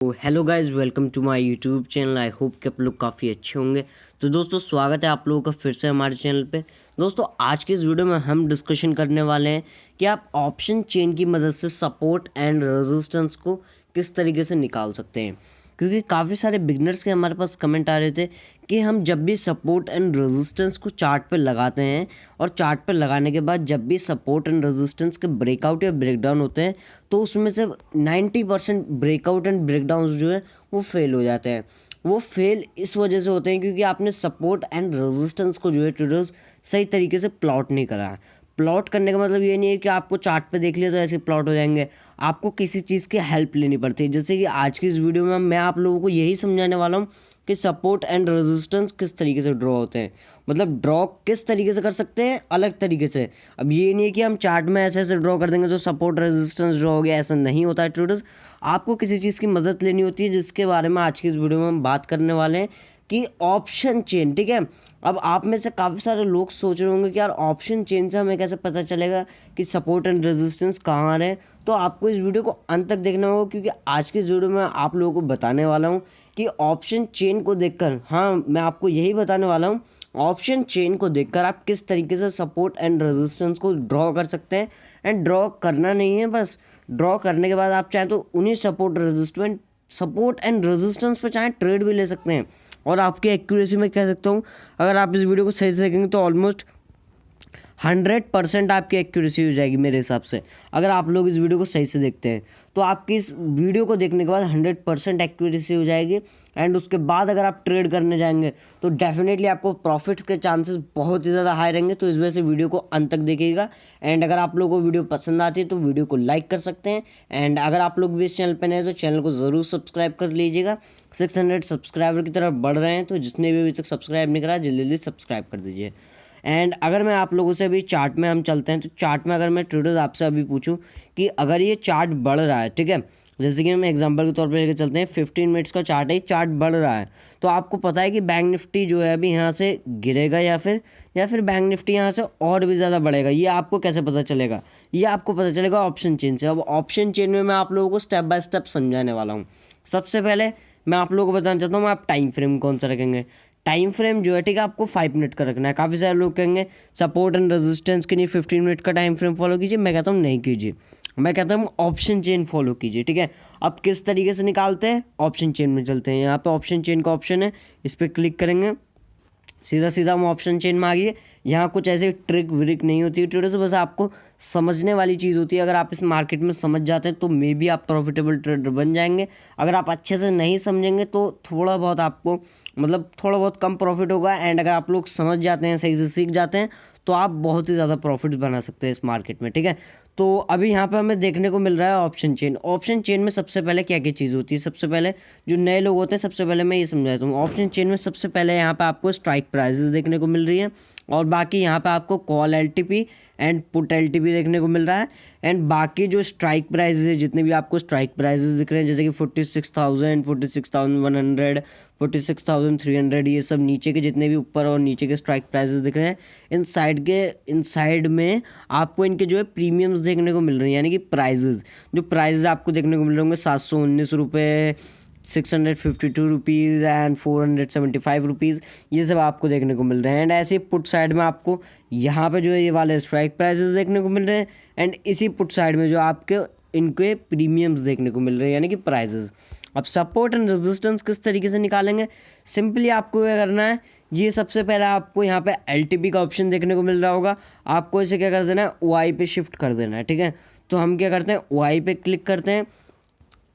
तो hello guys, welcome to my YouTube channel. I hope कि आप लोग काफ़ी अच्छे होंगे। तो दोस्तों, स्वागत है आप लोगों का फिर से हमारे चैनल पे। दोस्तों, आज के इस वीडियो में हम डिस्कशन करने वाले हैं कि आप ऑप्शन चेन की मदद से सपोर्ट एंड रेजिस्टेंस को किस तरीके से निकाल सकते हैं। क्योंकि काफ़ी सारे बिगनर्स के हमारे पास कमेंट आ रहे थे कि हम जब भी सपोर्ट एंड रेजिस्टेंस को चार्ट पे लगाते हैं और चार्ट पे लगाने के बाद जब भी सपोर्ट एंड रेजिस्टेंस के ब्रेकआउट या ब्रेकडाउन होते हैं तो उसमें से 90% ब्रेकआउट एंड ब्रेकडाउन जो है वो फेल हो जाते हैं। वो फेल इस वजह से होते हैं क्योंकि आपने सपोर्ट एंड रेजिस्टेंस को जो है ट्रेडर्स सही तरीके से प्लॉट नहीं करा है। प्लॉट करने का मतलब ये नहीं है कि आपको चार्ट पे देख लिया तो ऐसे प्लॉट हो जाएंगे। आपको किसी चीज़ की हेल्प लेनी पड़ती है। जैसे कि आज की इस वीडियो में मैं आप लोगों को यही समझाने वाला हूँ कि सपोर्ट एंड रेजिस्टेंस किस तरीके से ड्रॉ होते हैं। मतलब ड्रॉ किस तरीके से कर सकते हैं, अलग तरीके से। अब ये नहीं है कि हम चार्ट में ऐसे ऐसे ड्रॉ कर देंगे तो सपोर्ट रेजिस्टेंस ड्रॉ हो गया, ऐसा नहीं होता है ट्रेडर्स। आपको किसी चीज़ की मदद लेनी होती है, जिसके बारे में आज की इस वीडियो में हम बात करने वाले हैं कि ऑप्शन चेन। ठीक है। अब आप में से काफ़ी सारे लोग सोच रहे होंगे कि यार ऑप्शन चेन से हमें कैसे पता चलेगा कि सपोर्ट एंड रेजिस्टेंस कहाँ आ रहे हैं। तो आपको इस वीडियो को अंत तक देखना होगा, क्योंकि आज के इस वीडियो में आप लोगों को बताने वाला हूँ कि ऑप्शन चेन को देखकर, हाँ मैं आपको यही बताने वाला हूँ, ऑप्शन चेन को देखकर आप किस तरीके से सपोर्ट एंड रेजिस्टेंस को ड्रॉ कर सकते हैं। एंड ड्रॉ करना नहीं है, बस ड्रॉ करने के बाद आप चाहे तो उन्हीं सपोर्ट एंड रेजिस्टेंस पे चाहे ट्रेड भी ले सकते हैं। और आपकी एक्यूरेसी में कह सकता हूँ, अगर आप इस वीडियो को सही से देखेंगे तो ऑलमोस्ट 100% आपकी एक्यूरेसी हो जाएगी मेरे हिसाब से। अगर आप लोग इस वीडियो को सही से देखते हैं तो आपकी इस वीडियो को देखने के बाद 100% एक्यूरेसी हो जाएगी। एंड उसके बाद अगर आप ट्रेड करने जाएंगे तो डेफिनेटली आपको प्रॉफिट के चांसेस बहुत ही ज़्यादा हाई रहेंगे। तो इस वजह से वीडियो को अंत तक देखिएगा। एंड अगर आप लोगों को वीडियो पसंद आती है तो वीडियो को लाइक कर सकते हैं। एंड अगर आप लोग भी इस चैनल पर नए हैं तो चैनल को ज़रूर सब्सक्राइब कर लीजिएगा। 600 सब्सक्राइबर की तरफ बढ़ रहे हैं, तो जिसने भी अभी तक सब्सक्राइब नहीं करा जल्दी जल्दी सब्सक्राइब कर दीजिए। एंड अगर मैं आप लोगों से अभी चार्ट में हम चलते हैं, तो चार्ट में अगर मैं ट्रेडर्स आपसे अभी पूछूं कि अगर ये चार्ट बढ़ रहा है, ठीक है, जैसे कि हम एग्जांपल के तौर पे लेकर चलते हैं, 15 मिनट्स का चार्ट है, चार्ट बढ़ रहा है, तो आपको पता है कि बैंक निफ्टी जो है अभी यहाँ से गिरेगा या फिर बैंक निफ्टी यहाँ से और भी ज़्यादा बढ़ेगा। ये आपको कैसे पता चलेगा? ये आपको पता चलेगा ऑप्शन चेन से। अब ऑप्शन चेन में मैं आप लोगों को स्टेप बाय स्टेप समझाने वाला हूँ। सबसे पहले मैं आप लोगों को बताना चाहता हूँ, आप टाइम फ्रेम कौन सा रखेंगे। टाइम फ्रेम जो है, ठीक है, आपको 5 मिनट का रखना है। काफ़ी सारे लोग कहेंगे सपोर्ट एंड रेजिस्टेंस के लिए 15 मिनट का टाइम फ्रेम फॉलो कीजिए। मैं कहता हूँ नहीं कीजिए, मैं कहता हूँ ऑप्शन चेन फॉलो कीजिए। ठीक है। अब किस तरीके से निकालते हैं, ऑप्शन चेन में चलते हैं। यहाँ पे ऑप्शन चेन का ऑप्शन है, इस पर क्लिक करेंगे, सीधा सीधा हम ऑप्शन चेन में आ गए। यहाँ कुछ ऐसे ट्रिक व्रिक नहीं होती है ट्रेडर से, बस आपको समझने वाली चीज़ होती है। अगर आप इस मार्केट में समझ जाते हैं तो मे बी आप प्रॉफिटेबल ट्रेडर बन जाएंगे। अगर आप अच्छे से नहीं समझेंगे तो थोड़ा बहुत आपको, मतलब थोड़ा बहुत कम प्रॉफिट होगा। एंड अगर आप लोग समझ जाते हैं, सही से सीख जाते हैं, तो आप बहुत ही ज़्यादा प्रॉफिट बना सकते हैं इस मार्केट में। ठीक है। तो अभी यहाँ पे हमें देखने को मिल रहा है ऑप्शन चेन। ऑप्शन चेन में सबसे पहले क्या क्या चीज़ होती है, सबसे पहले जो नए लोग होते हैं, सबसे पहले मैं ये समझाता हूँ। ऑप्शन चेन में सबसे पहले यहाँ पे आपको स्ट्राइक प्राइसेस देखने को मिल रही है, और बाकी यहाँ पे आपको call LTP and put LTP देखने को मिल रहा है। एंड बाकी जो स्ट्राइक प्राइसेस है, जितने भी आपको स्ट्राइक प्राइसेस दिख रहे हैं, जैसे कि 46,000, 46,100, 46,300, ये सब नीचे के जितने भी ऊपर और नीचे के स्ट्राइक प्राइसेस दिख रहे हैं, इन साइड में आपको इनके जो है प्रीमियम्स देखने को मिल रही हैं, यानी कि प्राइजेज। जो प्राइजेज आपको देखने को मिल रहे होंगे 719 रुपये, 652 रुपीज़ एंड 475 रुपीज़, ये सब आपको देखने को मिल रहे हैं। एंड ऐसे पुट साइड में आपको यहाँ पे जो है ये वाले स्ट्राइक प्राइसेस देखने को मिल रहे हैं। एंड इसी पुट साइड में जो आपके इनके प्रीमियम्स देखने को मिल रहे हैं, यानी कि प्राइजेस। अब सपोर्ट एंड रेजिस्टेंस किस तरीके से निकालेंगे, सिंपली आपको क्या करना है, ये सबसे पहले आपको यहाँ पे एलटीपी का ऑप्शन देखने को मिल रहा होगा, आपको इसे क्या कर देना है, ओआई पे शिफ्ट कर देना है। ठीक है। तो हम क्या करते हैं, ओआई पे क्लिक करते हैं।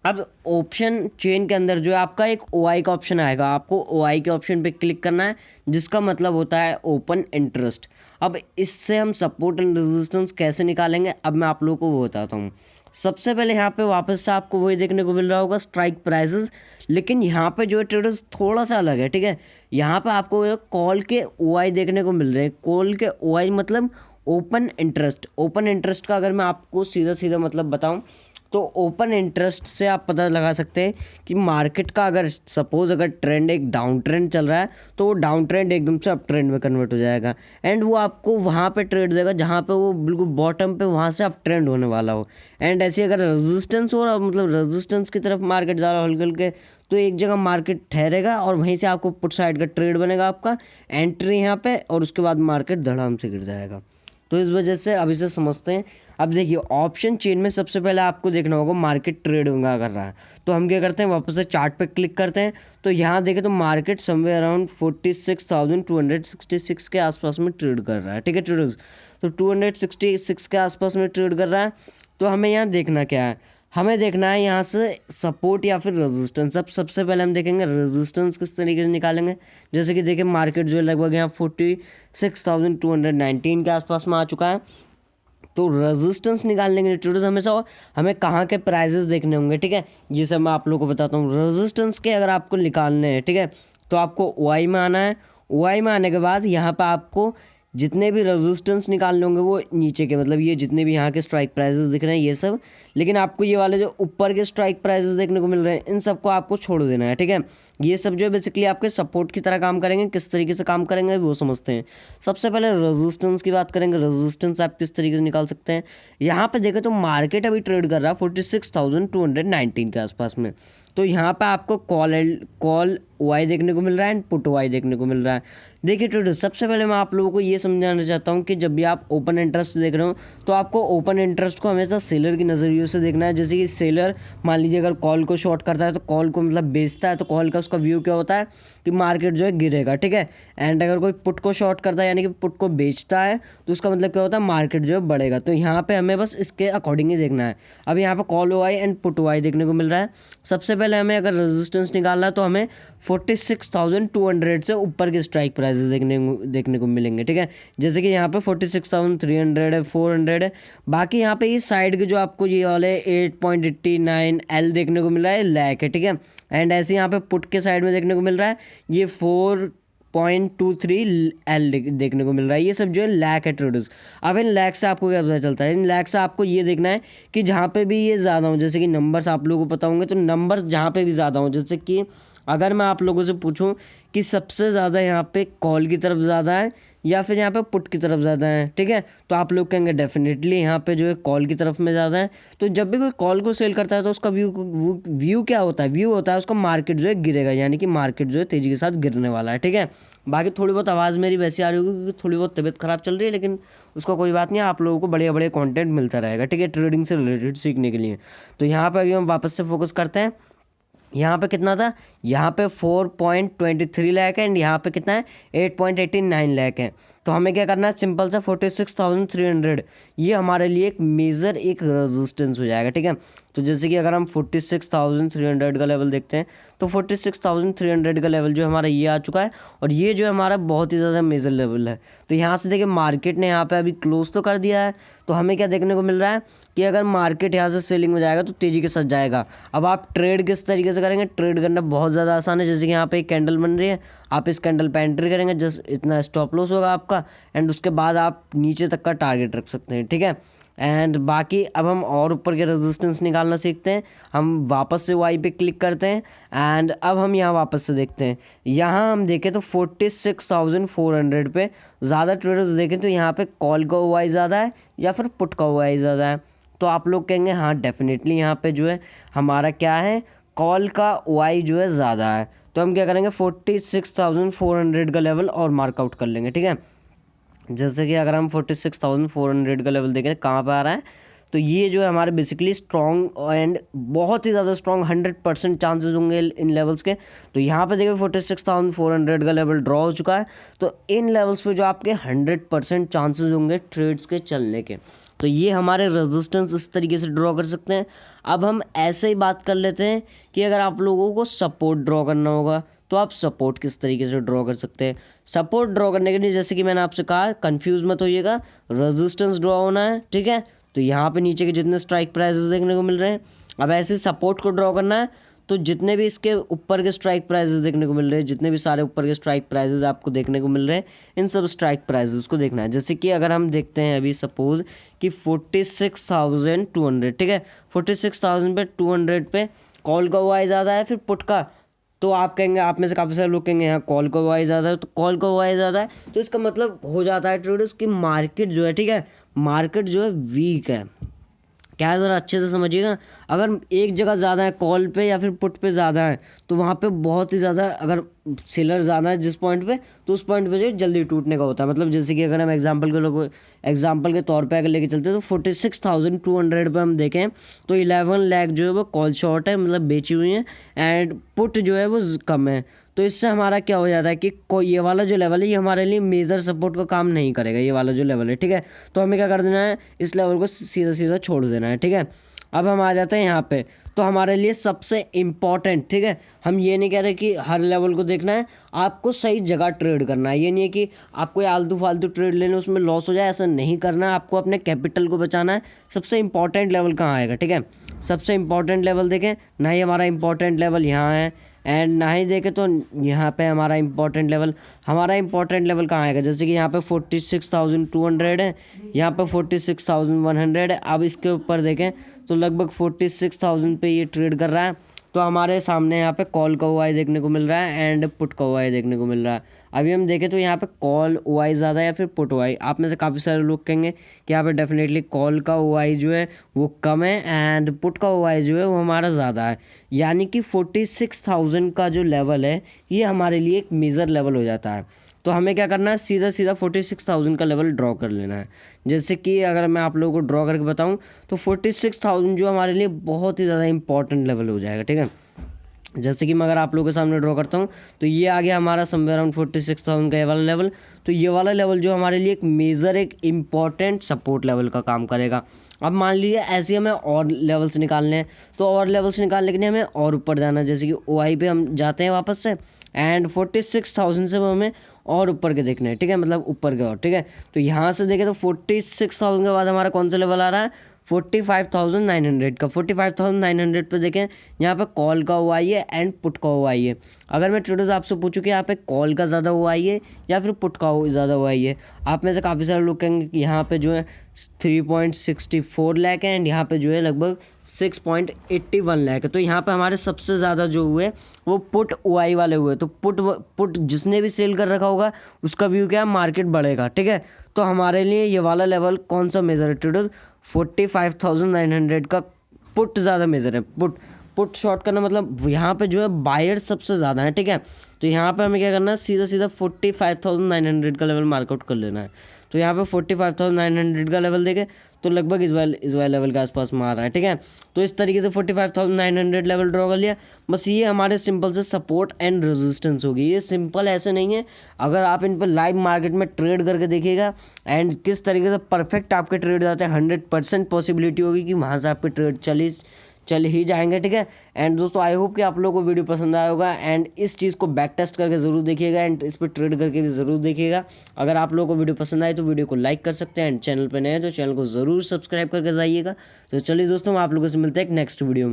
अब ऑप्शन चेन के अंदर जो है आपका एक ओआई का ऑप्शन आएगा, आपको ओआई के ऑप्शन पे क्लिक करना है, जिसका मतलब होता है ओपन इंटरेस्ट। अब इससे हम सपोर्ट एंड रेजिस्टेंस कैसे निकालेंगे, अब मैं आप लोगों को वो बताता हूँ। सबसे पहले यहाँ पे वापस से आपको वही देखने को मिल रहा होगा, स्ट्राइक प्राइसेस, लेकिन यहाँ पे जो है ट्रेडर्स थोड़ा सा अलग है। ठीक है। यहाँ पे आपको कॉल के ओआई देखने को मिल रहे हैं। कॉल के ओआई मतलब ओपन इंटरेस्ट। ओपन इंटरेस्ट का अगर मैं आपको सीधा सीधा मतलब बताऊँ तो ओपन इंटरेस्ट से आप पता लगा सकते हैं कि मार्केट का अगर सपोज अगर ट्रेंड एक डाउन ट्रेंड चल रहा है तो वो डाउन ट्रेंड एकदम से अप ट्रेंड में कन्वर्ट हो जाएगा, एंड वो आपको वहाँ पे ट्रेड देगा जहाँ पे वो बिल्कुल बॉटम पे वहाँ से अप ट्रेंड होने वाला हो। एंड ऐसे अगर रेजिस्टेंस हो रहा, मतलब रेजिस्टेंस की तरफ मार्केट जा रहा हल्के हल्के, तो एक जगह मार्केट ठहरेगा और वहीं से आपको पुट साइड का ट्रेड बनेगा, आपका एंट्री यहाँ पे, और उसके बाद मार्केट धड़ाम से गिर जाएगा। तो इस वजह से अभी से समझते हैं। अब देखिए ऑप्शन चेन में सबसे पहले आपको देखना होगा मार्केट ट्रेड होगा कर रहा है, तो हम क्या करते हैं वापस से चार्ट पे क्लिक करते हैं। तो यहाँ देखें तो मार्केट समवेयर अराउंड 46,266 के आसपास में ट्रेड कर रहा है, ठीक है ट्रेडर्स। तो 266 के आसपास में ट्रेड कर रहा है। तो हमें यहाँ देखना क्या है, हमें देखना है यहाँ से सपोर्ट या फिर रेजिस्टेंस। अब सबसे पहले हम देखेंगे रेजिस्टेंस किस तरीके से निकालेंगे। जैसे कि देखिए मार्केट जो है लगभग यहाँ 46,219 के आसपास में आ चुका है। तो रेजिस्टेंस निकालने के लिए ट्रेडर्स हमेशा हमें कहाँ के प्राइजेस देखने होंगे, ठीक है। ये सब मैं आप लोगों को बताता हूँ। रेजिस्टेंस के अगर आपको निकालने हैं, ठीक है, तो आपको OI में आना है। OI में आने के बाद यहाँ पर आपको जितने भी रेजिस्टेंस निकालने होंगे वो नीचे के, मतलब ये जितने भी यहाँ के स्ट्राइक प्राइसेस दिख रहे हैं ये सब, लेकिन आपको ये वाले जो ऊपर के स्ट्राइक प्राइसेस देखने को मिल रहे हैं इन सबको आपको छोड़ देना है, ठीक है। ये सब जो है बेसिकली आपके सपोर्ट की तरह काम करेंगे। किस तरीके से काम करेंगे वो समझते हैं। सबसे पहले रेजिस्टेंस की बात करेंगे। रेजिस्टेंस आप किस तरीके से निकाल सकते हैं, यहाँ पे देखें तो मार्केट अभी ट्रेड कर रहा है 46,219 के आसपास में। तो यहाँ पे आपको कॉल OI देखने को मिल रहा है एंड पुट OI देखने को मिल रहा है। देखिए ट्रेडर्स, सबसे पहले मैं आप लोगों को ये समझाना चाहता हूँ कि जब भी आप ओपन इंटरेस्ट देख रहे हो तो आपको ओपन इंटरेस्ट को हमेशा सेलर की नज़रिए से देखना है। जैसे कि सेलर मान लीजिए अगर कॉल को शॉर्ट करता है तो कॉल को मतलब बेचता है, तो कॉल का उसका व्यू क्या होता है कि मार्केट जो है गिरेगा, ठीक है। एंड अगर कोई पुट को शॉर्ट करता है यानी कि पुट को बेचता है तो उसका मतलब क्या होता है मार्केट जो है बढ़ेगा। तो यहाँ पे हमें बस इसके अकॉर्डिंग ही देखना है। अब यहाँ पे call OI and put OI देखने को मिल रहा है। सबसे पहले हमें अगर रेजिस्टेंस निकालना है तो हमें 46,200 से ऊपर के स्ट्राइक प्राइसेस देखने को मिलेंगे, ठीक है। जैसे कि यहाँ पे 46,300 है, 400 है। बाकी यहाँ पे ये साइड के जो आपको ये वाले 8.89 L देखने को मिल रहा है, लैक है, ठीक है। एंड ऐसे यहाँ पे पुट के साइड में देखने को मिल रहा है ये 4.23 L देखने को मिल रहा है। ये सब जो है लैक है ट्रेडर्स। अब इन लैक से आपको क्या पता चलता है, इन लैक से आपको ये देखना है कि जहाँ पे भी ये ज़्यादा हो, जैसे कि नंबर्स आप लोगों को पता होंगे, तो नंबर्स जहाँ पे भी ज़्यादा हो, जैसे कि अगर मैं आप लोगों से पूछूं कि सबसे ज़्यादा यहाँ पे कॉल की तरफ ज़्यादा है या फिर यहाँ पे पुट की तरफ ज़्यादा है, ठीक है, तो आप लोग कहेंगे डेफिनेटली यहाँ पे जो है कॉल की तरफ में ज़्यादा है। तो जब भी कोई कॉल को सेल करता है तो उसका व्यू क्या होता है, व्यू होता है उसका मार्केट जो है गिरेगा, यानी कि मार्केट जो है तेज़ी के साथ गिरने वाला है, ठीक है। बाकी थोड़ी बहुत आवाज़ मेरी वैसी आ रही होगी क्योंकि थोड़ी बहुत तबीयत ख़राब चल रही है, लेकिन उसका कोई बात नहीं, आप लोगों को बढ़िया बढ़िया कंटेंट मिलता रहेगा, ठीक है, ट्रेडिंग से रिलेटेड सीखने के लिए। तो यहाँ पर अभी हम वापस से फोकस करते हैं। यहाँ पे कितना था, यहाँ पे 4.23 लाख है एंड यहाँ पे कितना है 8.89 लाख है। तो हमें क्या करना है, सिंपल सा 46,300 ये हमारे लिए एक मेजर एक रेजिस्टेंस हो जाएगा, ठीक है। तो जैसे कि अगर हम 46,300 का लेवल देखते हैं तो 46,300 का लेवल जो हमारा ये आ चुका है और ये जो हमारा बहुत ही ज़्यादा मेजर लेवल है। तो यहाँ से देखिए मार्केट ने यहाँ पे अभी क्लोज तो कर दिया है, तो हमें क्या देखने को मिल रहा है कि अगर मार्केट यहाँ से सेलिंग में जाएगा तो तेज़ी के साथ जाएगा। अब आप ट्रेड किस तरीके से करेंगे, ट्रेड करना बहुत ज़्यादा आसान है। जैसे कि यहाँ पे एक कैंडल बन रही है, आप इस कैंडल पे एंट्री करेंगे, जस्ट इतना स्टॉप लॉस होगा आपका एंड उसके बाद आप नीचे तक का टारगेट रख सकते हैं, ठीक है। एंड बाकी अब हम और ऊपर के रेजिस्टेंस निकालना सीखते हैं। हम वापस से वाई पे क्लिक करते हैं एंड अब हम यहाँ वापस से देखते हैं। यहाँ हम देखें तो 46,400 पे ज़्यादा ट्रेडर्स देखें तो यहाँ पे कॉल का वाई ज़्यादा है या फिर पुट का वाई ज़्यादा है। तो आप लोग कहेंगे हाँ डेफिनेटली यहाँ पे जो है हमारा क्या है, कॉल का वाई जो है ज़्यादा है। तो हम क्या करेंगे 46,400 का लेवल और मार्कआउट कर लेंगे, ठीक है। जैसे कि अगर हम 46,400 का लेवल देखें कहाँ पर आ रहा है, तो ये जो है हमारे बेसिकली स्ट्रॉन्ग एंड बहुत ही ज़्यादा स्ट्रॉन्ग 100% चांसेस होंगे इन लेवल्स के। तो यहाँ पे देखिए 46,400 का लेवल ड्रॉ हो चुका है। तो इन लेवल्स पे जो आपके 100% चांसेस होंगे ट्रेड्स के चलने के। तो ये हमारे रेजिस्टेंस इस तरीके से ड्रॉ कर सकते हैं। अब हम ऐसे ही बात कर लेते हैं कि अगर आप लोगों को सपोर्ट ड्रॉ करना होगा तो आप सपोर्ट किस तरीके से ड्रॉ कर सकते हैं। सपोर्ट ड्रॉ करने के लिए जैसे कि मैंने आपसे कहा कंफ्यूज मत होइएगा, रेजिस्टेंस ड्रॉ होना है, ठीक है। तो यहाँ पे नीचे के जितने स्ट्राइक प्राइसेस देखने को मिल रहे हैं, अब ऐसे सपोर्ट को ड्रॉ करना है तो जितने भी इसके ऊपर के स्ट्राइक प्राइजेस देखने को मिल रहे हैं, जितने भी सारे ऊपर के स्ट्राइक प्राइजेस आपको देखने को मिल रहे हैं, इन सब स्ट्राइक प्राइजेस को देखना है। जैसे कि अगर हम देखते हैं अभी सपोज कि 46,200, ठीक है, 46,000 पे 200 पे कॉल का वाई ज़्यादा है फिर पुट का, तो आप कहेंगे, आप में से काफ़ी सारे लोग कहेंगे यहाँ कॉल का वाई ज़्यादा है, तो कॉल का वाई ज़्यादा है तो इसका मतलब हो जाता है ट्रेडर्स की मार्केट जो है, ठीक है, मार्केट जो है वीक है। क्या है, ज़रा अच्छे से समझिएगा। अगर एक जगह ज़्यादा है कॉल पे या फिर पुट पे ज़्यादा है तो वहाँ पे बहुत ही ज़्यादा, अगर सेलर ज़्यादा है जिस पॉइंट पे, तो उस पॉइंट पे जो है जल्दी टूटने का होता है। मतलब जैसे कि अगर हम एग्जांपल के तौर पे अगर लेके चलते हैं तो 46,200 पे हम देखें तो 11 लाख जो है वो कॉल शॉर्ट है, मतलब बेची हुई है, एंड पुट जो है वो कम है। तो इससे हमारा क्या हो जाता है कि ये वाला जो लेवल है ये हमारे लिए मेजर सपोर्ट का काम नहीं करेगा, ये वाला जो लेवल है, ठीक है। तो हमें क्या कर देना है, इस लेवल को सीधा सीधा छोड़ देना है, ठीक है। अब हम आ जाते हैं यहाँ पे, तो हमारे लिए सबसे इम्पॉर्टेंट, ठीक है, हम ये नहीं कह रहे कि हर लेवल को देखना है, आपको सही जगह ट्रेड करना है। ये नहीं है कि आपको आलतू फालतू ट्रेड लेने उसमें लॉस हो जाए, ऐसा नहीं करना है। आपको अपने कैपिटल को बचाना है। सबसे इंपॉर्टेंट लेवल कहाँ आएगा, ठीक है, सबसे इंपॉर्टेंट लेवल देखें ना ही हमारा इंपॉर्टेंट लेवल यहाँ है, एंड ना ही देखें तो यहाँ पे हमारा इंपॉर्टेंट लेवल कहाँ आएगा। जैसे कि यहाँ पे 46,200 है, यहाँ पे 46,100 है। अब इसके ऊपर देखें तो लगभग 46,000 पे ये ट्रेड कर रहा है। तो हमारे सामने यहाँ पे कॉल का ओआई देखने को मिल रहा है एंड पुट का ओआई देखने को मिल रहा है। अभी हम देखें तो यहाँ पे कॉल ओआई ज़्यादा है या फिर पुट ओआई। आप में से काफ़ी सारे लोग कहेंगे कि यहाँ पे डेफिनेटली कॉल का ओआई जो है वो कम है एंड पुट का ओआई जो है वो हमारा ज़्यादा है। यानी कि 46,000 का जो लेवल है ये हमारे लिए एक मेजर लेवल हो जाता है। तो हमें क्या करना है, सीधा सीधा 46,000 का लेवल ड्रॉ कर लेना है। जैसे कि अगर मैं आप लोगों को ड्रॉ करके बताऊं तो 46,000 जो हमारे लिए बहुत ही ज़्यादा इंपॉर्टेंट लेवल हो जाएगा, ठीक है। जैसे कि मैं अगर आप लोगों के सामने ड्रॉ करता हूँ तो ये आ गया हमारा समवेयर अराउंड 46,000 का ये वाला लेवल। तो ये वाला लेवल जो हमारे लिए एक मेजर, एक इम्पॉर्टेंट सपोर्ट लेवल का काम करेगा। अब मान लीजिए ऐसे हमें और लेवल्स निकालने हैं, तो और लेवल्स निकालने के लिए हमें और ऊपर जाना है। जैसे कि ओआई पे हम जाते हैं वापस से, एंड 46,000 से वो हमें और ऊपर के देखने हैं, ठीक है, मतलब ऊपर के और, ठीक है। तो यहाँ से देखें तो 46,000 के बाद हमारा कौन सा लेवल आ रहा है, 45,900 का। 45,900 पे देखें यहाँ पे कॉल का हुआ है एंड पुट का हुआ है। अगर मैं ट्रेडर्स आपसे पूछूं कि यहाँ पे कॉल का ज़्यादा हुआ है या फिर पुट का ज़्यादा हुआ है, आप में से काफ़ी सारे लोग कहेंगे कि यहाँ पे जो है 3.64 लाख है एंड यहाँ पे जो है लगभग 6.81 लाख है। तो यहाँ पे हमारे सबसे ज़्यादा जो हुए वो पुट ओआई वाले हुए। तो पुट जिसने भी सेल कर रखा होगा उसका व्यू क्या है, मार्केट बढ़ेगा, ठीक है। तो हमारे लिए ये वाला लेवल कौन सा मेजर है ट्रेडर्स, 45,900 का पुट ज़्यादा मेजर है। पुट शॉर्ट करना मतलब यहाँ पे जो है बायर सबसे ज़्यादा है, ठीक है। तो यहाँ पे हमें क्या करना है, सीधा सीधा 45,900 का लेवल मार्कआउट कर लेना है। तो यहाँ पे 45,900 का लेवल देखे तो लगभग इस वाले लेवल के आसपास मार रहा है, ठीक है। तो इस तरीके से 45,900 लेवल ड्रॉ कर लिया। बस ये हमारे सिंपल से सपोर्ट एंड रेजिस्टेंस होगी। ये सिंपल ऐसे नहीं है, अगर आप इन पर लाइव मार्केट में ट्रेड करके देखिएगा एंड किस तरीके से परफेक्ट आपके ट्रेड जाते हैं, 100% पॉसिबिलिटी होगी कि वहाँ से आपके ट्रेड चल ही जाएंगे, ठीक है। एंड दोस्तों आई होप कि आप लोगों को वीडियो पसंद आया होगा एंड इस चीज़ को बैक टेस्ट करके ज़रूर देखिएगा एंड इस पर ट्रेड करके भी ज़रूर देखिएगा। अगर आप लोगों को वीडियो पसंद आए तो वीडियो को लाइक कर सकते हैं एंड चैनल पर नए हैं तो चैनल को ज़रूर सब्सक्राइब करके जाइएगा। तो चलिए दोस्तों, हम आप लोगों से मिलते हैं एक नेक्स्ट वीडियो में।